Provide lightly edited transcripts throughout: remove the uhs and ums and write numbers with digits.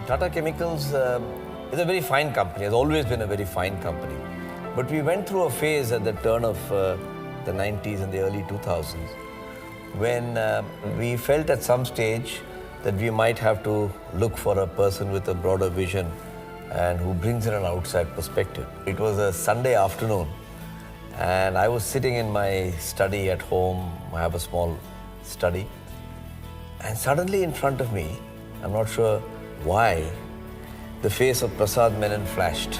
Tata Chemicals is a very fine company, has always been a very fine company. But we went through a phase at the turn of the 90s and the early 2000s when we felt at some stage that we might have to look for a person with a broader vision and who brings in an outside perspective. It was a Sunday afternoon and I was sitting in my study at home. I have a small study. And suddenly in front of me, I'm not sure why, the face of Prasad Menon flashed.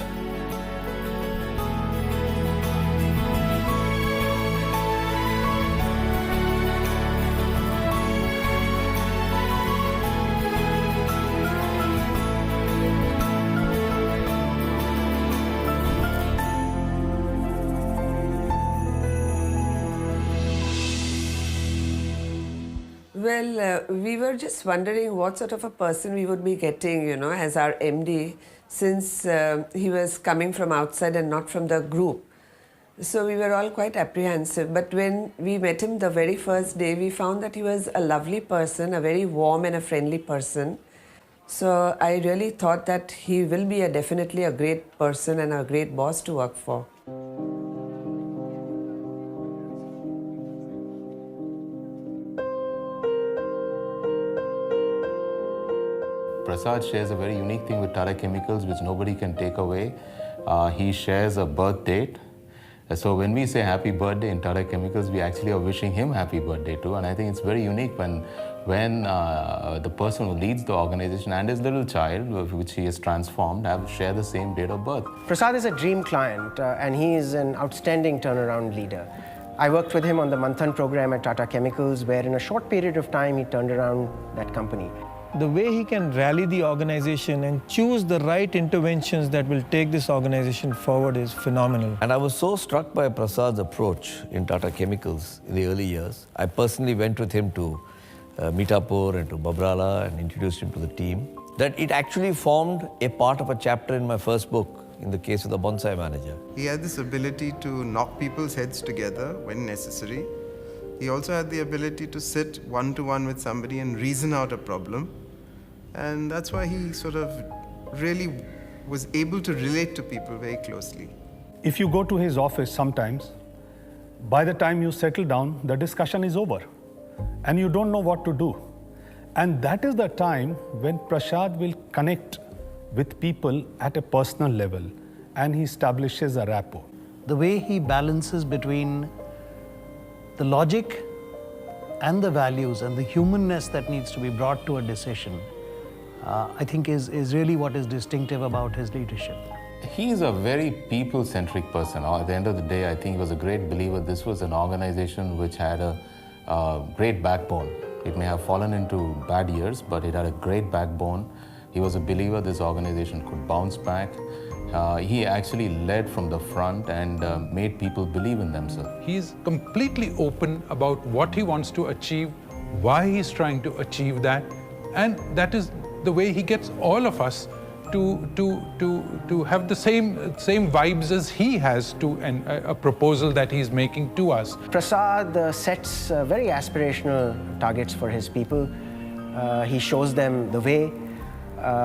Well, we were just wondering what sort of a person we would be getting, as our MD, since he was coming from outside and not from the group. So we were all quite apprehensive. But when we met him the very first day, we found that he was a lovely person, a very warm and a friendly person. So I really thought that he will be definitely a great person and a great boss to work for. Prasad shares a very unique thing with Tata Chemicals which nobody can take away. He shares a birth date. So when we say happy birthday in Tata Chemicals, we actually are wishing him happy birthday too. And I think it's very unique when the person who leads the organization and his little child, which he has transformed, share the same date of birth. Prasad is a dream client and he is an outstanding turnaround leader. I worked with him on the Manthan program at Tata Chemicals, where in a short period of time he turned around that company. The way he can rally the organization and choose the right interventions that will take this organization forward is phenomenal. And I was so struck by Prasad's approach in Tata Chemicals in the early years. I personally went with him to Meetapur and to Babrala and introduced him to the team, that it actually formed a part of a chapter in my first book, in the case of the bonsai manager. He had this ability to knock people's heads together when necessary. He also had the ability to sit one-to-one with somebody and reason out a problem. And that's why he sort of really was able to relate to people very closely. If you go to his office sometimes, by the time you settle down, the discussion is over and you don't know what to do. And that is the time when Prasad will connect with people at a personal level and he establishes a rapport. The way he balances between the logic and the values and the humanness that needs to be brought to a decision, I think is really what is distinctive about his leadership. He is a very people-centric person. At the end of the day, I think he was a great believer. This was an organization which had a great backbone. It may have fallen into bad years, but it had a great backbone. He was a believer this organization could bounce back. He actually led from the front and made people believe in themselves. He's completely open about what he wants to achieve, why he's trying to achieve that, and that is the way he gets all of us to have the same vibes as he has to a proposal that he's making to us. Prasad sets very aspirational targets for his people. He shows them the way.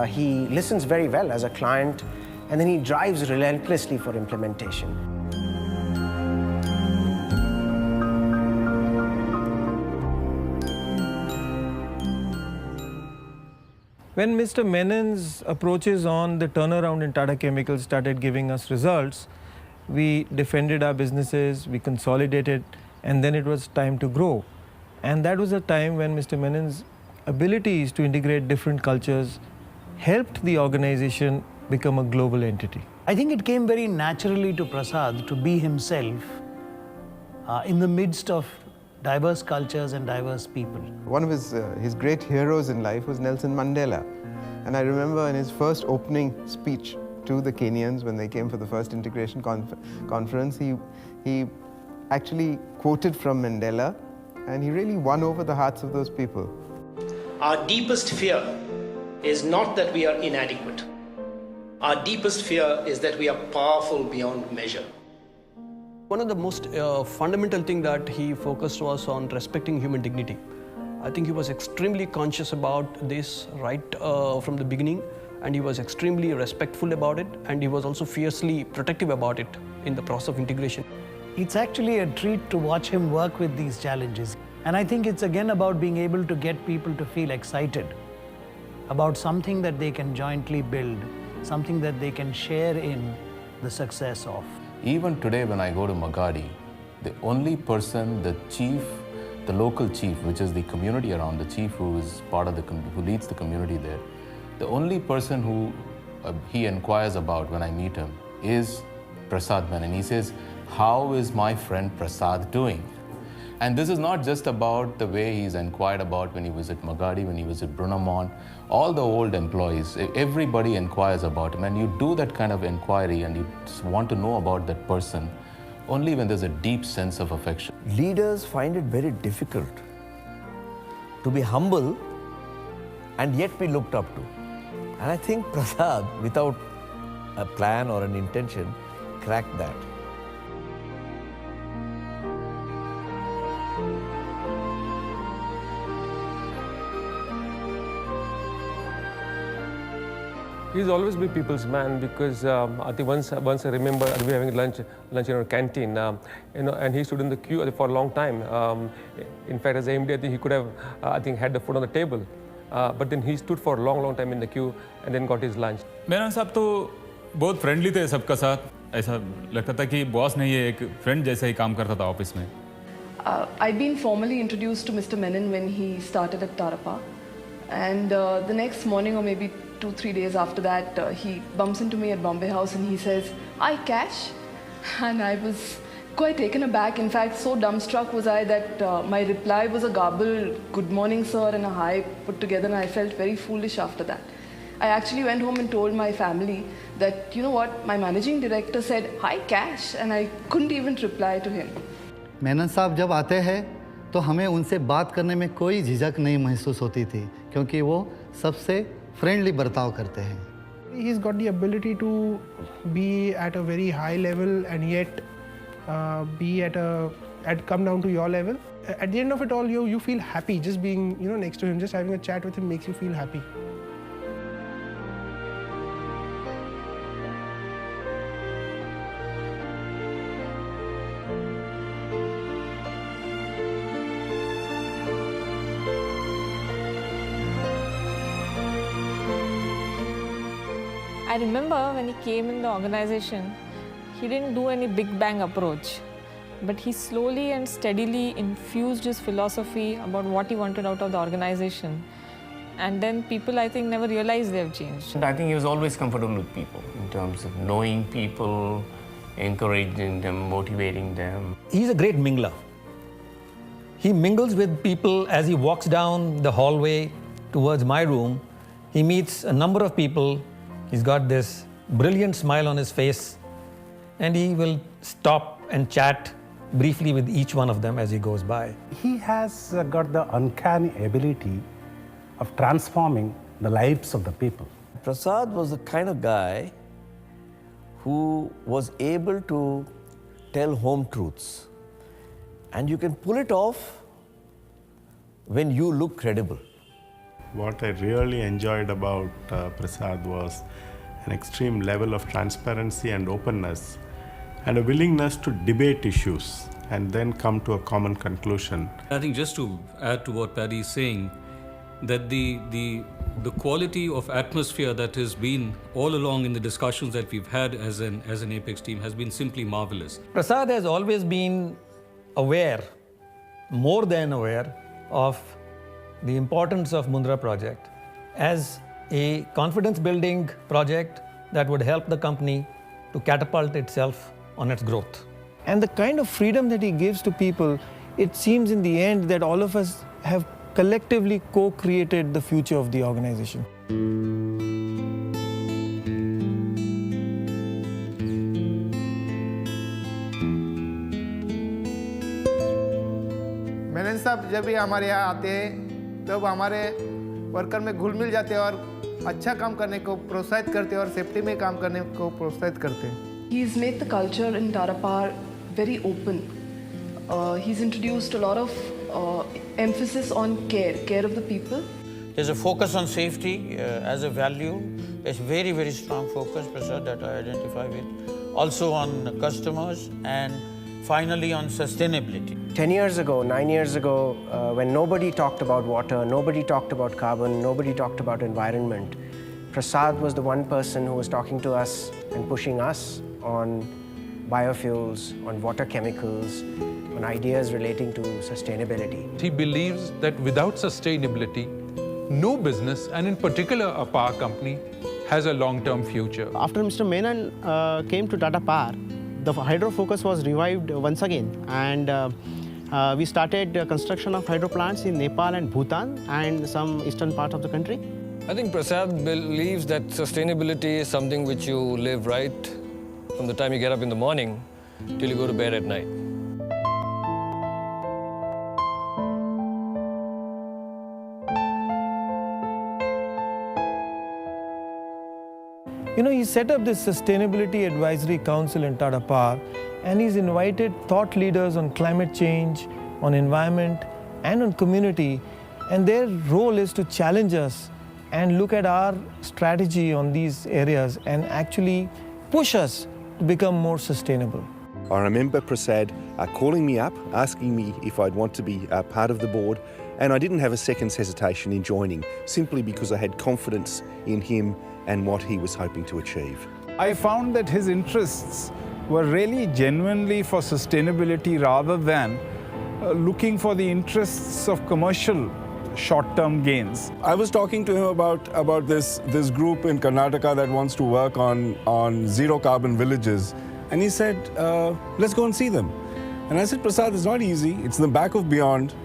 He listens very well as a client, and then he drives relentlessly for implementation. When Mr. Menon's approaches on the turnaround in Tata Chemicals started giving us results, we defended our businesses, we consolidated, and then it was time to grow. And that was a time when Mr. Menon's abilities to integrate different cultures helped the organization become a global entity. I think it came very naturally to Prasad to be himself in the midst of diverse cultures and diverse people. One of his great heroes in life was Nelson Mandela. And I remember in his first opening speech to the Kenyans when they came for the first integration conference, he actually quoted from Mandela, and he really won over the hearts of those people. Our deepest fear is not that we are inadequate. Our deepest fear is that we are powerful beyond measure. One of the most fundamental thing that he focused was on respecting human dignity. I think he was extremely conscious about this right from the beginning, and he was extremely respectful about it, and he was also fiercely protective about it in the process of integration. It's actually a treat to watch him work with these challenges. And I think it's again about being able to get people to feel excited about something that they can jointly build, something that they can share in the success of. Even today when I go to Magadi, the only person, the chief, the local chief, which is the community around, the chief who is part of who leads the community there, the only person who he inquires about when I meet him is Prasad Menon. He says, how is my friend Prasad doing? And this is not just about the way he's inquired about when he was at Magadi, when he was at Brunamont, all the old employees, everybody inquires about him. And you do that kind of inquiry and you just want to know about that person only when there's a deep sense of affection. Leaders find it very difficult to be humble and yet be looked up to. And I think Prasad, without a plan or an intention, cracked that. He's always been people's man because I think once I remember we were having lunch in our canteen, and he stood in the queue for a long time. In fact, as a MD, I think he could have had the food on the table, but then he stood for a long time in the queue and then got his lunch. Menon साहब तो बहुत friendly थे सबका साथ, ऐसा लगता था कि बॉस नहीं है, एक फ्रेंड जैसा ही काम करता था ऑफिस में. I'd been formally introduced to Mr. Menon when he started at Tata, and the next morning or maybe 2-3 days after that, he bumps into me at Bombay House and he says, "Hi, Cash," and I was quite taken aback. In fact, so dumbstruck was I that my reply was a garbled "Good morning, sir" and a hi put together, and I felt very foolish after that. I actually went home and told my family that, you know what, my managing director said, "Hi, Cash," and I couldn't even reply to him. Menon साहब जब आते हैं तो हमें उनसे बात करने में कोई झिझक नहीं महसूस होती थी, क्योंकि वो सबसे फ्रेंडली बर्ताव करते हैं. He's got the ability to be at a very high level and yet come down to your level. At the end of it all, you feel happy just being next to him, just having a chat with him makes you feel happy. I remember when he came in the organization, he didn't do any big bang approach, but he slowly and steadily infused his philosophy about what he wanted out of the organization. And then people, I think, never realized they have changed. I think he was always comfortable with people in terms of knowing people, encouraging them, motivating them. He's a great mingler. He mingles with people as he walks down the hallway towards my room. He meets a number of people. He's got this brilliant smile on his face, and he will stop and chat briefly with each one of them as he goes by. He has got the uncanny ability of transforming the lives of the people. Prasad was the kind of guy who was able to tell home truths. And you can pull it off when you look credible. What I really enjoyed about Prasad was an extreme level of transparency and openness, and a willingness to debate issues and then come to a common conclusion. I think just to add to what Paddy is saying, that the quality of atmosphere that has been all along in the discussions that we've had as an Apex team has been simply marvelous. Prasad has always been aware, more than aware, of the importance of Mundra project as a confidence-building project that would help the company to catapult itself on its growth. And the kind of freedom that he gives to people, it seems in the end that all of us have collectively co-created the future of the organization. Menon साहब जब भी हमारे यहाँ आते हैं तब हमारे worker में घुल मिल जाते हैं और अच्छा काम करने को प्रोत्साहित करते हैं और सेफ्टी में काम करने को प्रोत्साहित करते हैं. He's made the culture in Tata Power very open. He's introduced a lot of emphasis on care of the people. There's a focus on safety as a value. It's very, very strong focus, Prasad, that I identify with. Also on customers, and finally on sustainability. 10 years ago, 9 years ago, when nobody talked about water, nobody talked about carbon, nobody talked about environment, Prasad was the one person who was talking to us and pushing us on biofuels, on water chemicals, on ideas relating to sustainability. He believes that without sustainability, no business, and in particular a power company, has a long-term future. After Mr. Menon came to Tata Power, the hydro focus was revived once again, and we started construction of hydro plants in Nepal and Bhutan and some eastern part of the country. I think Prasad believes that sustainability is something which you live right from the time you get up in the morning till you go to bed at night. You know, he set up this Sustainability Advisory Council in Tata Power, and he's invited thought leaders on climate change, on environment, and on community. And their role is to challenge us and look at our strategy on these areas and actually push us to become more sustainable. I remember Prasad calling me up, asking me if I'd want to be part of the board, and I didn't have a second's hesitation in joining, simply because I had confidence in him and what he was hoping to achieve. I found that his interests were really genuinely for sustainability rather than looking for the interests of commercial short-term gains. I was talking to him about this group in Karnataka that wants to work on zero carbon villages, and he said, let's go and see them. And I said, Prasad, it's not easy. It's in the back of Beyond.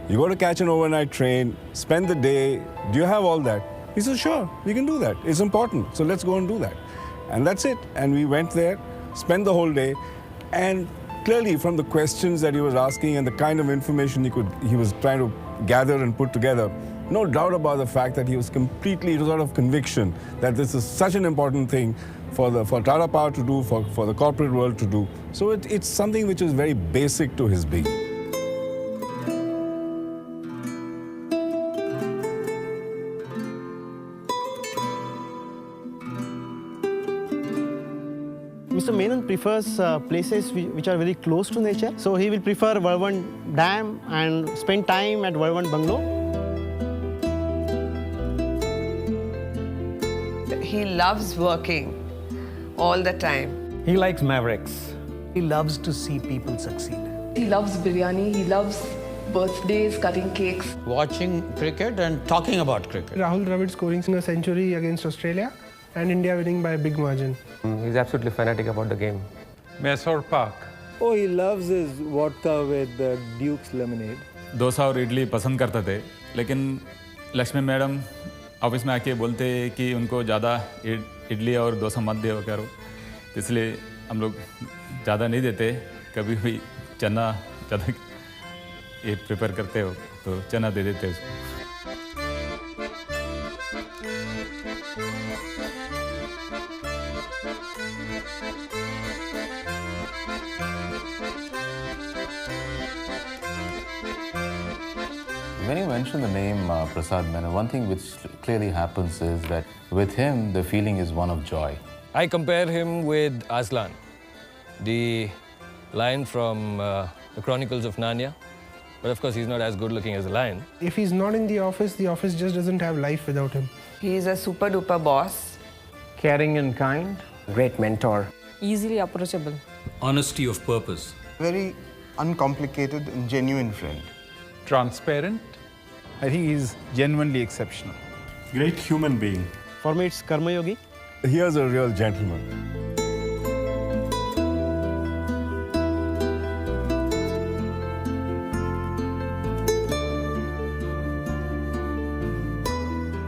You got to catch an overnight train, spend the day. Do you have all that? He said, sure, we can do that. It's important, so let's go and do that. And that's it. And we went there, spent the whole day, and clearly from the questions that he was asking and the kind of information he was trying to gather and put together, no doubt about the fact that he was completely, it was out of conviction that this is such an important thing for Tata Power to do, for the corporate world to do. So it's something which is very basic to his being. Mr. Menon prefers places which are very close to nature. So he will prefer Valwand Dam and spend time at Valwand Bungalow. He loves working all the time. He likes mavericks. He loves to see people succeed. He loves biryani, he loves birthdays, cutting cakes. Watching cricket and talking about cricket. Rahul Dravid scoring a century against Australia and India winning by a big margin. He's absolutely fanatic about the game. Mysore Park. Oh, he loves his vodka with Duke's lemonade. Dosa और इडली पसंद करते थे, लेकिन Lakshmi madam office में आके बोलते कि उनको ज़्यादा इडली और डोसा मत दो करो, इसलिए हम लोग ज़्यादा नहीं देते. कभी भी चना ज़्यादा ये प्रिपेयर करते हो तो चना दे देते उसको. When you mention the name Prasad Menon, one thing which clearly happens is that with him, the feeling is one of joy. I compare him with Aslan, the lion from the Chronicles of Narnia. But of course, he's not as good looking as a lion. If he's not in the office just doesn't have life without him. He's a super duper boss. Caring and kind. Great mentor. Easily approachable. Honesty of purpose. Very uncomplicated and genuine friend. Transparent. I think he's genuinely exceptional. Great human being. For me, it's Karma Yogi. Here's a real gentleman.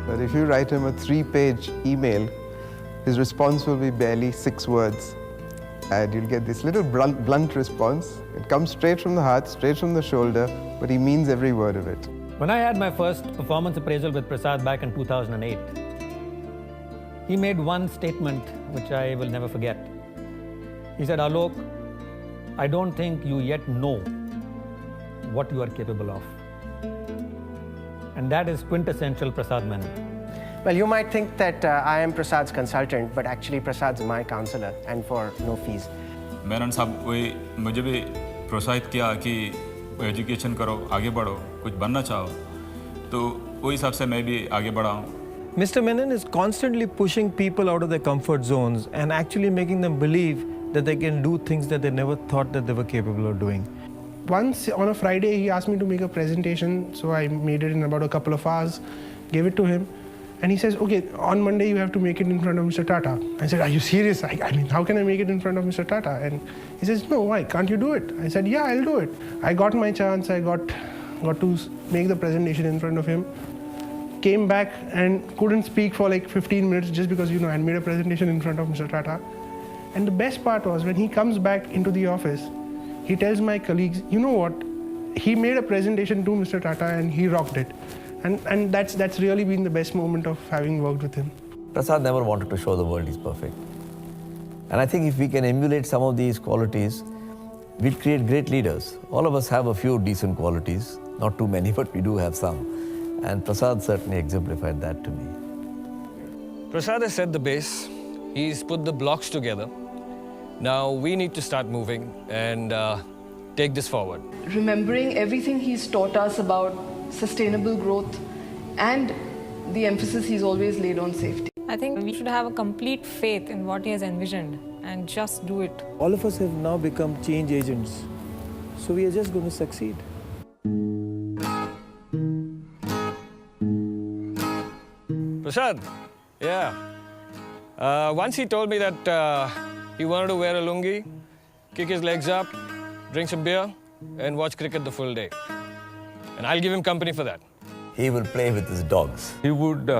But if you write him a 3-page email, his response will be barely 6 words. And you'll get this little blunt response. It comes straight from the heart, straight from the shoulder, but he means every word of it. When I had my first performance appraisal with Prasad back in 2008, he made one statement which I will never forget. He said, Alok, I don't think you yet know what you are capable of. And that is quintessential Prasad Menon. Well, you might think that I am Prasad's consultant, but actually Prasad's my counselor, and for no fees. Menon साहब वही मुझे भी प्रोत्साहित किया कि education करो, आगे बढ़ो, कुछ बनना चाहो, तो वही हिसाब से मैं भी आगे बढ़ा हूँ. Mr. Menon is constantly pushing people out of their comfort zones and actually making them believe that they can do things that they never thought that they were capable of doing. Once on a Friday, he asked me to make a presentation, so I made it in about a couple of hours, gave it to him, and he says, okay, on Monday you have to make it in front of Mr. Tata. I said, are you serious? I mean, how can I make it in front of Mr. Tata? And he says, no, why? Can't you do it? I said, yeah, I'll do it. I got my chance. I got to make the presentation in front of him. Came back and couldn't speak for like 15 minutes just because, I made a presentation in front of Mr. Tata. And the best part was when he comes back into the office, he tells my colleagues, you know what, he made a presentation to Mr. Tata and he rocked it. And that's really been the best moment of having worked with him. Prasad never wanted to show the world he's perfect. And I think if we can emulate some of these qualities, we'd create great leaders. All of us have a few decent qualities, not too many, but we do have some. And Prasad certainly exemplified that to me. Prasad has set the base. He's put the blocks together. Now we need to start moving and take this forward. Remembering everything he's taught us about sustainable growth and the emphasis he's always laid on safety. I think we should have a complete faith in what he has envisioned and just do it. All of us have now become change agents, so we are just going to succeed. Prasad, yeah. Once he told me that he wanted to wear a lungi, kick his legs up, drink some beer, and watch cricket the full day. And I'll give him company for that. He will play with his dogs. He would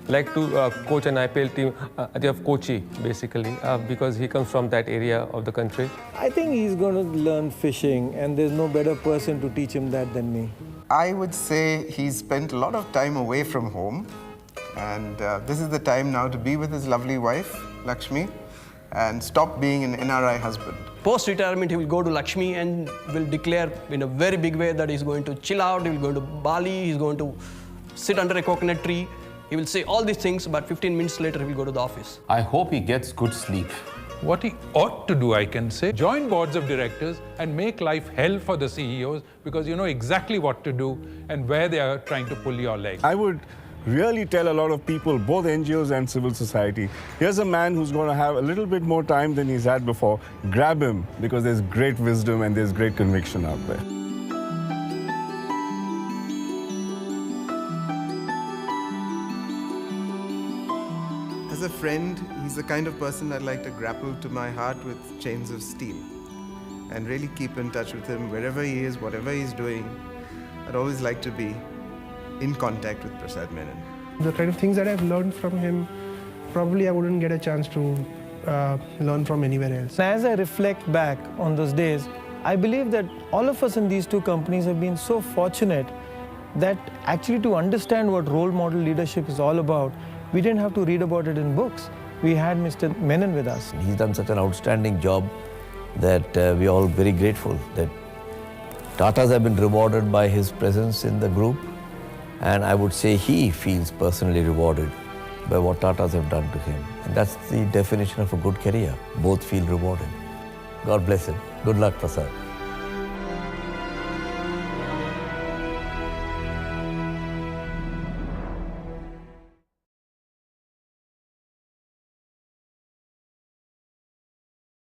like to coach an IPL team of Kochi, basically, because he comes from that area of the country. I think he's going to learn fishing, and there's no better person to teach him that than me. I would say he's spent a lot of time away from home, and this is the time now to be with his lovely wife, Lakshmi, and stop being an NRI husband. Post-retirement, he will go to Lakshmi and will declare in a very big way that he's going to chill out, he will go to Bali, he's going to sit under a coconut tree. He will say all these things, but 15 minutes later, he will go to the office. I hope he gets good sleep. What he ought to do, I can say, join boards of directors and make life hell for the CEOs because you know exactly what to do and where they are trying to pull your leg. I would really tell a lot of people, both NGOs and civil society, here's a man who's going to have a little bit more time than he's had before. Grab him because there's great wisdom and there's great conviction out there. As a friend, he's the kind of person I'd like to grapple to my heart with chains of steel and really keep in touch with him wherever he is, whatever he's doing. I'd always like to be in contact with Prasad Menon. The kind of things that I've learned from him, probably I wouldn't get a chance to learn from anywhere else. As I reflect back on those days, I believe that all of us in these two companies have been so fortunate that actually to understand what role model leadership is all about, we didn't have to read about it in books. We had Mr. Menon with us. He's done such an outstanding job that we're all very grateful that Tatas have been rewarded by his presence in the group. And I would say he feels personally rewarded by what Tatas have done to him. And that's the definition of a good career. Both feel rewarded. God bless him. Good luck, Prasad.